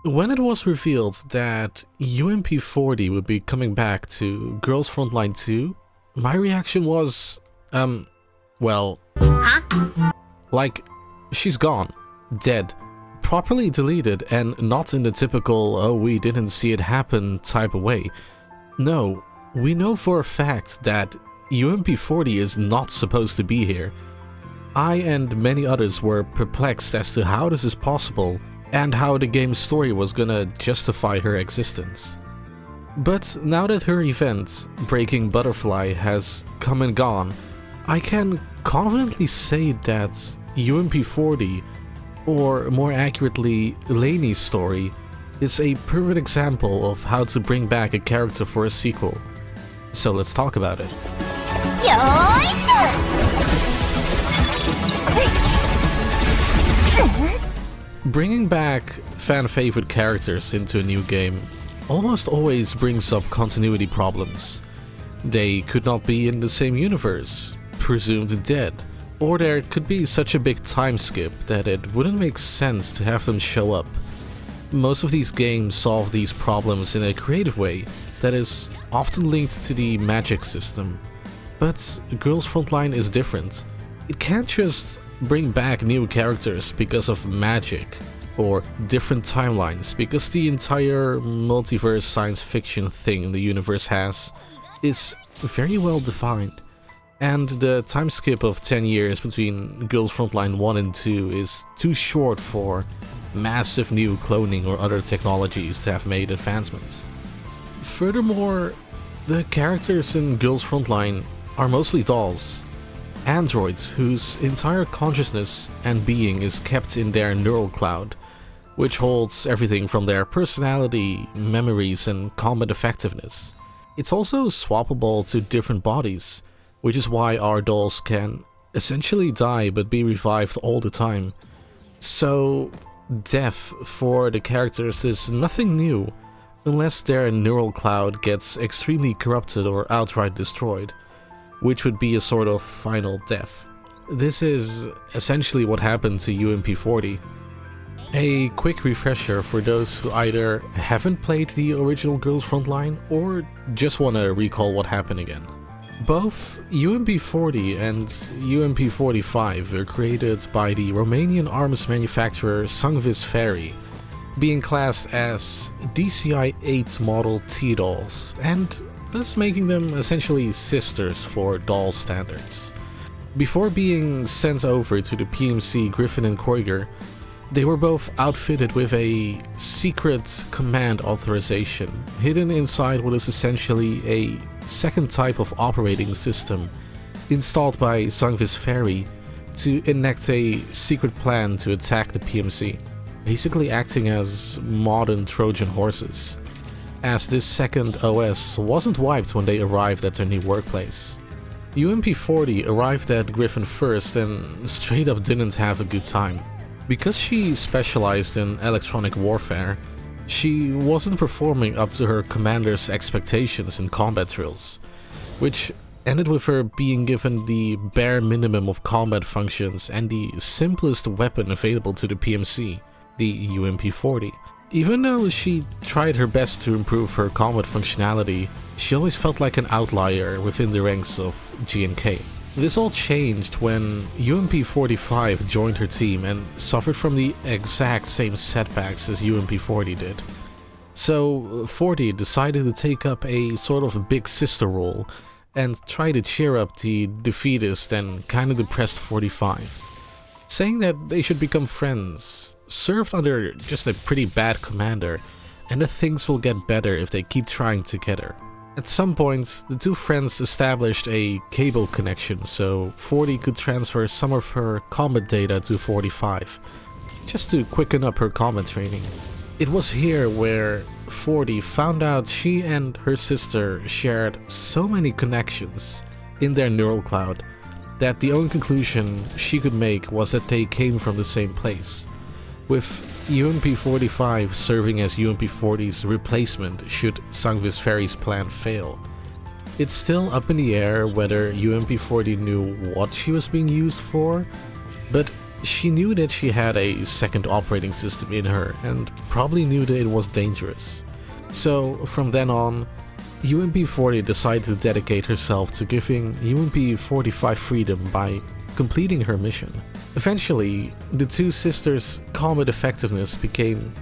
When it was revealed that UMP40 would be coming back to Girls Frontline 2, my reaction was, well... Huh? Like, she's gone. Dead. Properly deleted and not in the typical, oh, we didn't see it happen type of way. No, we know for a fact that UMP40 is not supposed to be here. I and many others were perplexed as to how this is possible and how the game's story was gonna justify her existence. But now that her event, Breaking Butterfly, has come and gone, I can confidently say that UMP40, or more accurately Lainie's story, is a perfect example of how to bring back a character for a sequel. So let's talk about it. Bringing back fan-favorite characters into a new game almost always brings up continuity problems. They could not be in the same universe, presumed dead, or there could be such a big time skip that it wouldn't make sense to have them show up. Most of these games solve these problems in a creative way that is often linked to the magic system. But Girls Frontline is different. It can't just bring back new characters because of magic, or different timelines because the entire multiverse science fiction thing the universe has is very well defined. And the time skip of 10 years between Girls Frontline 1 and 2 is too short for massive new cloning or other technologies to have made advancements. Furthermore, the characters in Girls Frontline are mostly dolls, androids whose entire consciousness and being is kept in their neural cloud, which holds everything from their personality, memories, and combat effectiveness. It's also swappable to different bodies, which is why our dolls can essentially die but be revived all the time. So, death for the characters is nothing new, unless their neural cloud gets extremely corrupted or outright destroyed, which would be a sort of final death. This is essentially what happened to UMP40. A quick refresher for those who either haven't played the original Girls Frontline or just want to recall what happened again. Both UMP40 and UMP45 were created by the Romanian arms manufacturer Sungvis Ferry, being classed as DCI-8 model T-dolls, and thus making them essentially sisters for doll standards. Before being sent over to the PMC Griffin and Kreuger, they were both outfitted with a secret command authorization hidden inside what is essentially a second type of operating system installed by Sungvis Ferry to enact a secret plan to attack the PMC, basically acting as modern Trojan horses, as this second OS wasn't wiped when they arrived at their new workplace. UMP40 arrived at Griffin first and straight up didn't have a good time. Because she specialized in electronic warfare, she wasn't performing up to her commander's expectations in combat drills, which ended with her being given the bare minimum of combat functions and the simplest weapon available to the PMC, the UMP40. Even though she tried her best to improve her combat functionality, she always felt like an outlier within the ranks of G&K. This all changed when UMP45 joined her team and suffered from the exact same setbacks as UMP40 did. So 40 decided to take up a sort of big sister role and try to cheer up the defeatist and kinda depressed 45, saying that they should become friends, served under just a pretty bad commander, and that things will get better if they keep trying together. At some point, the two friends established a cable connection so 40 could transfer some of her combat data to 45, just to quicken up her combat training. It was here where 40 found out she and her sister shared so many connections in their neural cloud that the only conclusion she could make was that they came from the same place, with UMP45 serving as UMP40's replacement should Sungvis Ferry's plan fail. It's still up in the air whether UMP40 knew what she was being used for, but She knew that she had a second operating system in her and probably knew that it was dangerous. So from then on, UMP-40 decided to dedicate herself to giving UMP-45 freedom by completing her mission. Eventually, the two sisters' combat effectiveness became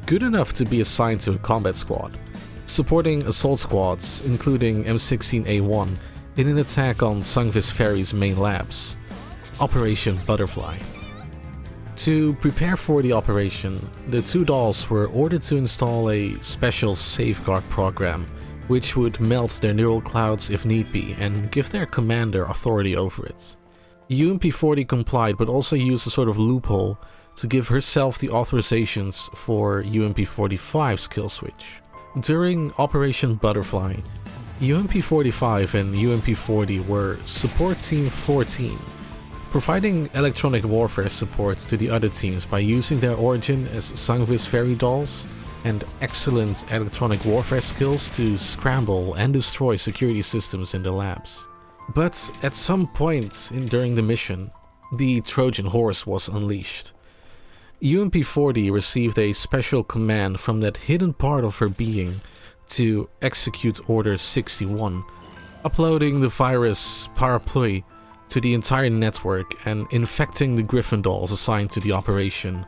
good enough to be assigned to a combat squad, supporting assault squads including M16A1 in an attack on Sungvis Ferry's main labs, Operation Butterfly. To prepare for the operation, the two dolls were ordered to install a special safeguard program which would melt their neural clouds if need be and give their commander authority over it. UMP-40 complied, but also used a sort of loophole to give herself the authorizations for UMP-45's kill switch. During Operation Butterfly, UMP-45 and UMP-40 were Support Team 14, providing electronic warfare support to the other teams by using their origin as Sungvis Ferry dolls and excellent electronic warfare skills to scramble and destroy security systems in the labs. But at some point during the mission, the Trojan Horse was unleashed. UMP-40 received a special command from that hidden part of her being to execute Order 61, uploading the virus Parapluie to the entire network and infecting the Griffin dolls assigned to the operation.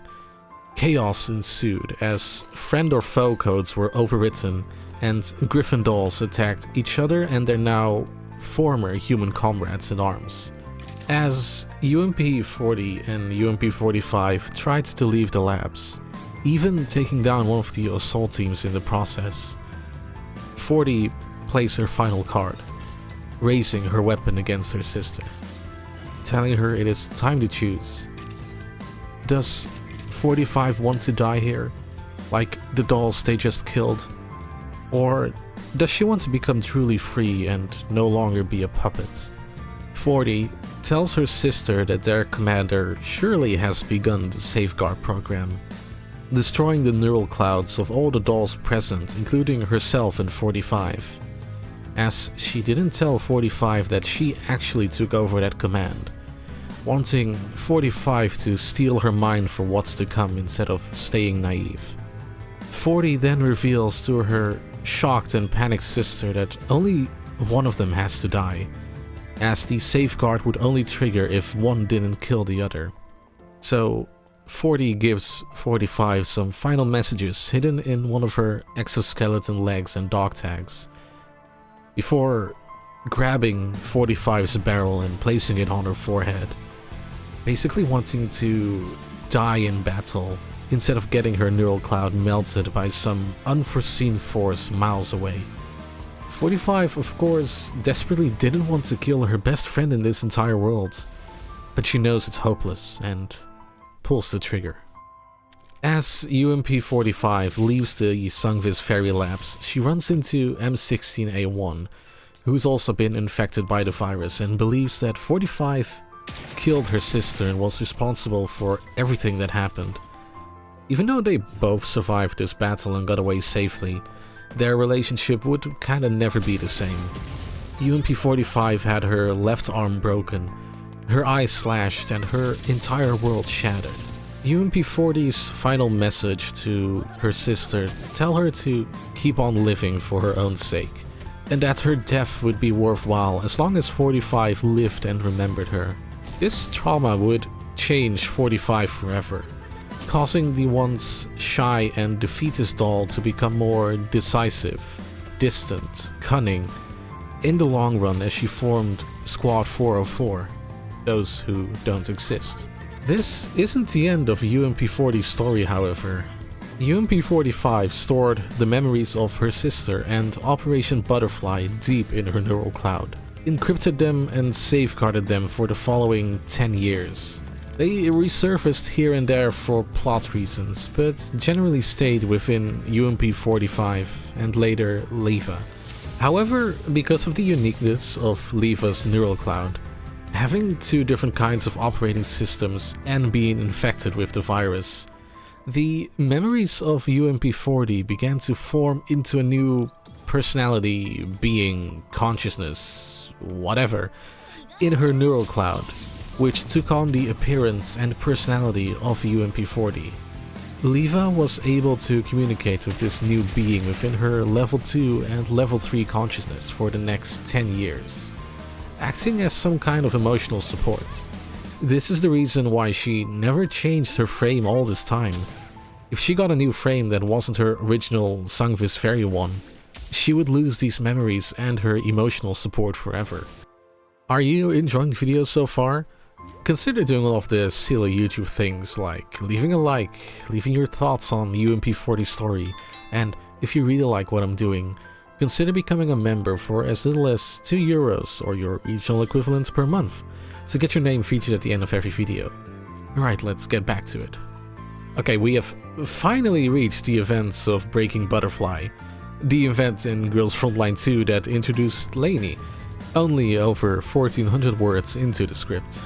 Chaos ensued as friend or foe codes were overwritten and Griffin dolls attacked each other and their now former human comrades in arms. As UMP-40 and UMP-45 tried to leave the labs, even taking down one of the assault teams in the process, 40 plays her final card, raising her weapon against her sister, telling her it is time to choose. Does 45 want to die here, like the dolls they just killed? Or does she want to become truly free and no longer be a puppet? 40 tells her sister that their commander surely has begun the safeguard program, destroying the neural clouds of all the dolls present, including herself and 45, as she didn't tell 45 that she actually took over that command, wanting 45 to steal her mind for what's to come instead of staying naive. 40 then reveals to her shocked and panicked sister that only one of them has to die, as the safeguard would only trigger if one didn't kill the other. So 40 gives 45 some final messages hidden in one of her exoskeleton legs and dog tags, before grabbing 45's barrel and placing it on her forehead, basically wanting to die in battle instead of getting her neural cloud melted by some unforeseen force miles away. 45, of course, desperately didn't want to kill her best friend in this entire world, but she knows it's hopeless and pulls the trigger. As UMP-45 leaves the Sungvis Ferry labs, she runs into M16A1, who's also been infected by the virus and believes that 45 killed her sister and was responsible for everything that happened. Even though they both survived this battle and got away safely, their relationship would kinda never be the same. UMP-45 had her left arm broken, her eye slashed, and her entire world shattered. UMP-40's final message to her sister tell her to keep on living for her own sake, and that her death would be worthwhile as long as 45 lived and remembered her. This trauma would change 45 forever, causing the once shy and defeatist doll to become more decisive, distant, cunning, in the long run as she formed Squad 404, those who don't exist. This isn't the end of UMP-40's story, however. UMP-45 stored the memories of her sister and Operation Butterfly deep in her neural cloud, encrypted them and safeguarded them for the following 10 years. They resurfaced here and there for plot reasons, but generally stayed within UMP-45 and later Leva. However, because of the uniqueness of Leva's neural cloud, having two different kinds of operating systems and being infected with the virus, the memories of UMP-40 began to form into a new personality, being, consciousness, whatever, in her neural cloud, which took on the appearance and personality of UMP-40. Leva was able to communicate with this new being within her level 2 and level 3 consciousness for the next 10 years, acting as some kind of emotional support. This is the reason why she never changed her frame all this time. If she got a new frame that wasn't her original Sangvis Fairy one, she would lose these memories and her emotional support forever. Are you enjoying the video so far? Consider doing all of the silly YouTube things like leaving a like, leaving your thoughts on UMP-40's story, and if you really like what I'm doing, consider becoming a member for as little as €2 or your regional equivalent per month to get your name featured at the end of every video. Alright, let's get back to it. Okay, we have finally reached the events of Breaking Butterfly, the event in Girls Frontline 2 that introduced Lainie, only over 1400 words into the script.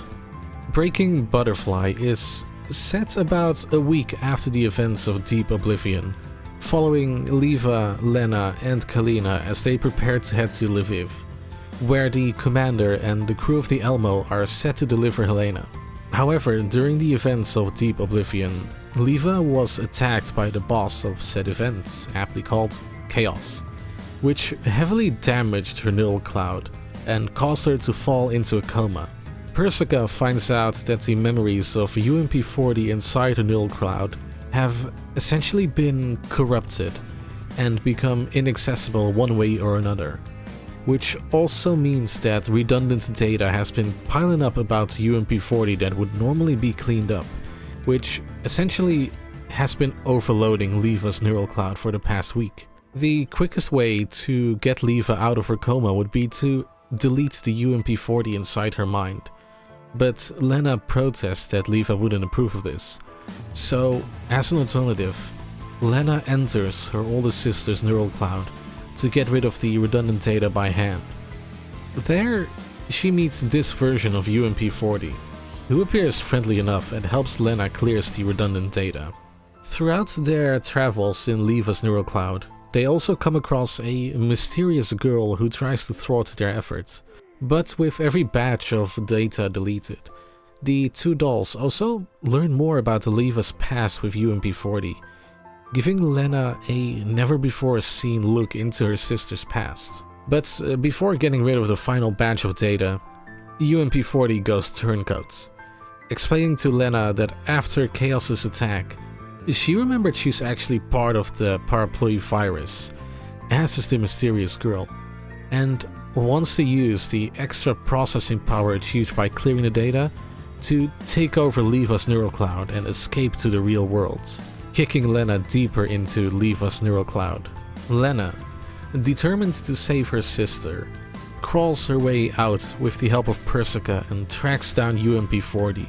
Breaking Butterfly is set about a week after the events of Deep Oblivion, following Leva, Lena and Kalina as they prepare to head to Lviv, where the commander and the crew of the Elmo are set to deliver Helena. However, during the events of Deep Oblivion, Leva was attacked by the boss of said event, aptly called Chaos, which heavily damaged her neural cloud and caused her to fall into a coma. Persica finds out that the memories of UMP-40 inside her neural cloud have essentially been corrupted and become inaccessible one way or another, which also means that redundant data has been piling up about UMP-40 that would normally be cleaned up, which essentially has been overloading Leva's neural cloud for the past week. The quickest way to get Leva out of her coma would be to delete the UMP-40 inside her mind. But Lena protests that Leva wouldn't approve of this. So, as an alternative, Lena enters her older sister's neural cloud to get rid of the redundant data by hand. There, she meets this version of UMP-40, who appears friendly enough and helps Lena clear the redundant data. Throughout their travels in Leva's neural cloud, they also come across a mysterious girl who tries to thwart their efforts. But with every batch of data deleted, the two dolls also learn more about Leva's past with UMP-40, giving Lena a never-before-seen look into her sister's past. But before getting rid of the final batch of data, UMP-40 goes turncoat, explaining to Lena that after Chaos's attack, she remembered she's actually part of the parapluie virus, as is the mysterious girl, and wants to use the extra processing power achieved by clearing the data to take over Leva's neural cloud and escape to the real world, kicking Lena deeper into Leva's neural cloud. Lena, determined to save her sister, crawls her way out with the help of Persica and tracks down UMP-40,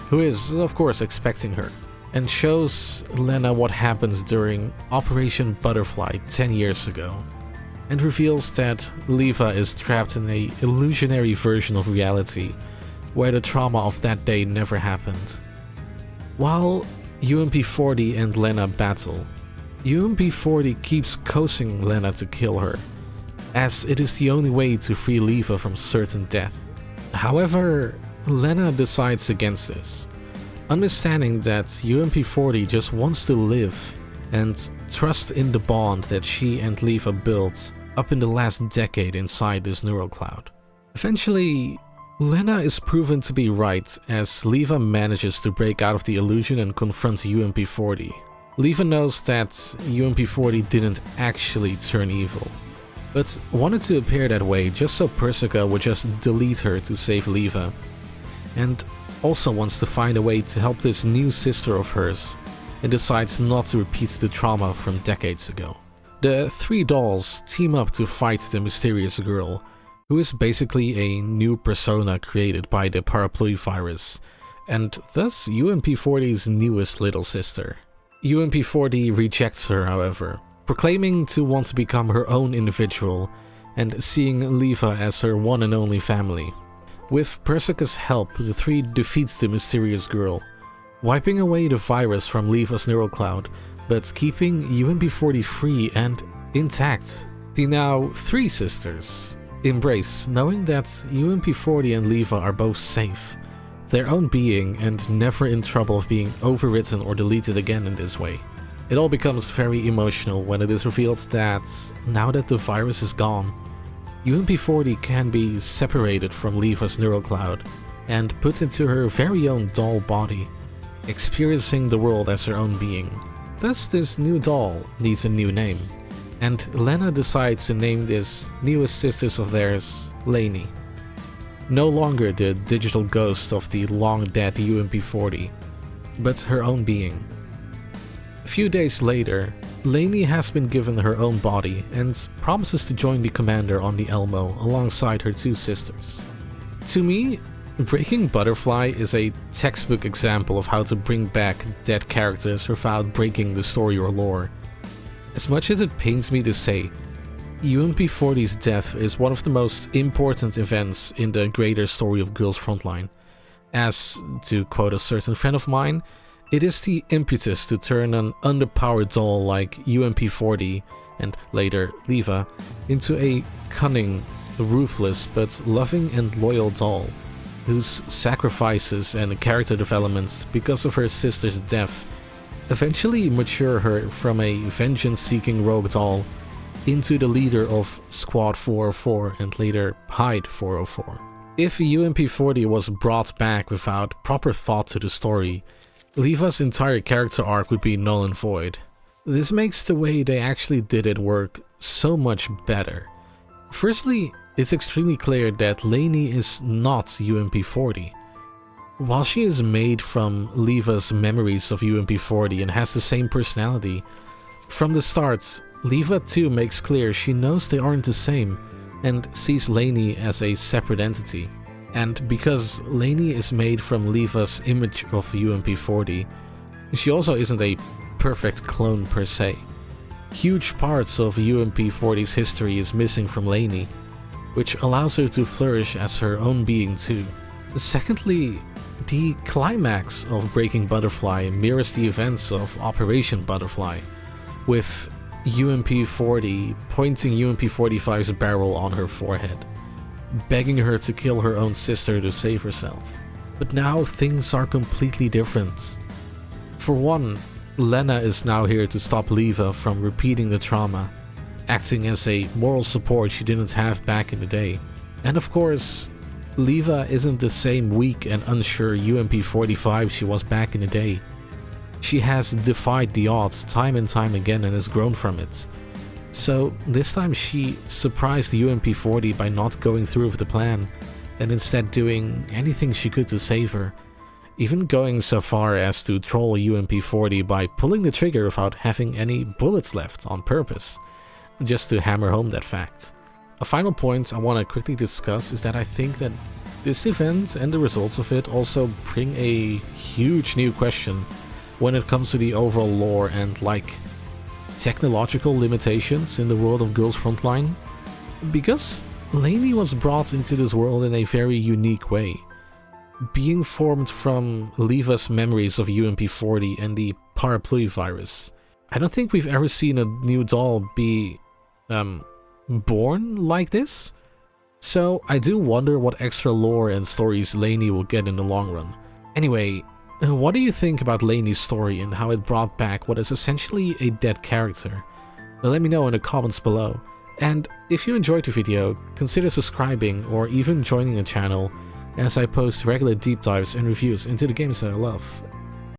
who is, of course, expecting her, and shows Lena what happens during Operation Butterfly 10 years ago, and reveals that Leva is trapped in an illusionary version of reality where the trauma of that day never happened. While UMP-40 and Lena battle, UMP-40 keeps coaxing Lena to kill her, as it is the only way to free Leva from certain death. However, Lena decides against this, understanding that UMP-40 just wants to live and trust in the bond that she and Leva built up in the last decade inside this neural cloud. Eventually, Lena is proven to be right as Leva manages to break out of the illusion and confront UMP-40. Leva knows that UMP-40 didn't actually turn evil, but wanted to appear that way just so Persica would just delete her to save Leva, and also wants to find a way to help this new sister of hers, and decides not to repeat the trauma from decades ago. The three dolls team up to fight the mysterious girl, who is basically a new persona created by the parapluie virus, and thus UMP-40's newest little sister. UMP-40 rejects her, however, proclaiming to want to become her own individual and seeing Leva as her one and only family. With Persica's help, the three defeats the mysterious girl, wiping away the virus from Leva's neural cloud, but keeping UMP-40 free and intact. The now three sisters embrace, knowing that UMP-40 and Leva are both safe, their own being and never in trouble of being overwritten or deleted again in this way. It all becomes very emotional when it is revealed that, now that the virus is gone, UMP40 can be separated from Leva's neural cloud and put into her very own doll body, experiencing the world as her own being. Thus, this new doll needs a new name, and Lena decides to name this newest sisters of theirs Lainie. No longer the digital ghost of the long-dead UMP40, but her own being. A few days later, Lainie has been given her own body and promises to join the commander on the Elmo alongside her two sisters. To me, Breaking Butterfly is a textbook example of how to bring back dead characters without breaking the story or lore. As much as it pains me to say, UMP40's death is one of the most important events in the greater story of Girls Frontline, as, to quote a certain friend of mine, it is the impetus to turn an underpowered doll like UMP40, and later Leva, into a cunning, ruthless but loving and loyal doll, whose sacrifices and character developments because of her sister's death eventually mature her from a vengeance-seeking rogue doll into the leader of Squad 404 and later Hyde 404. If UMP40 was brought back without proper thought to the story, Leva's entire character arc would be null and void. This makes the way they actually did it work so much better. Firstly, it's extremely clear that Lainie is not UMP40. While she is made from Leva's memories of UMP40 and has the same personality, from the start, Leva too makes clear she knows they aren't the same and sees Lainie as a separate entity. And because Lainie is made from Leva's image of UMP40, she also isn't a perfect clone per se. Huge parts of UMP40's history is missing from Lainie, which allows her to flourish as her own being too. Secondly, the climax of Breaking Butterfly mirrors the events of Operation Butterfly, with UMP40 pointing UMP45's barrel on her forehead, begging her to kill her own sister to save herself. But now things are completely different. For one, Lena is now here to stop Leva from repeating the trauma, acting as a moral support she didn't have back in the day. And of course, Leva isn't the same weak and unsure UMP45 she was back in the day. She has defied the odds time and time again and has grown from it. So this time she surprised UMP40 by not going through with the plan, and instead doing anything she could to save her, even going so far as to troll UMP40 by pulling the trigger without having any bullets left on purpose, just to hammer home that fact. A final point I want to quickly discuss is that I think that this event and the results of it also bring a huge new question when it comes to the overall lore and technological limitations in the world of Girls Frontline. Because Lainie was brought into this world in a very unique way, being formed from Leva's memories of UMP40 and the parapluie virus. I don't think we've ever seen a new doll be born like this, so I do wonder what extra lore and stories Lainie will get in the long run. Anyway, what do you think about Lainie's story and how it brought back what is essentially a dead character? Let me know in the comments below. And if you enjoyed the video, consider subscribing or even joining the channel, as I post regular deep dives and reviews into the games that I love.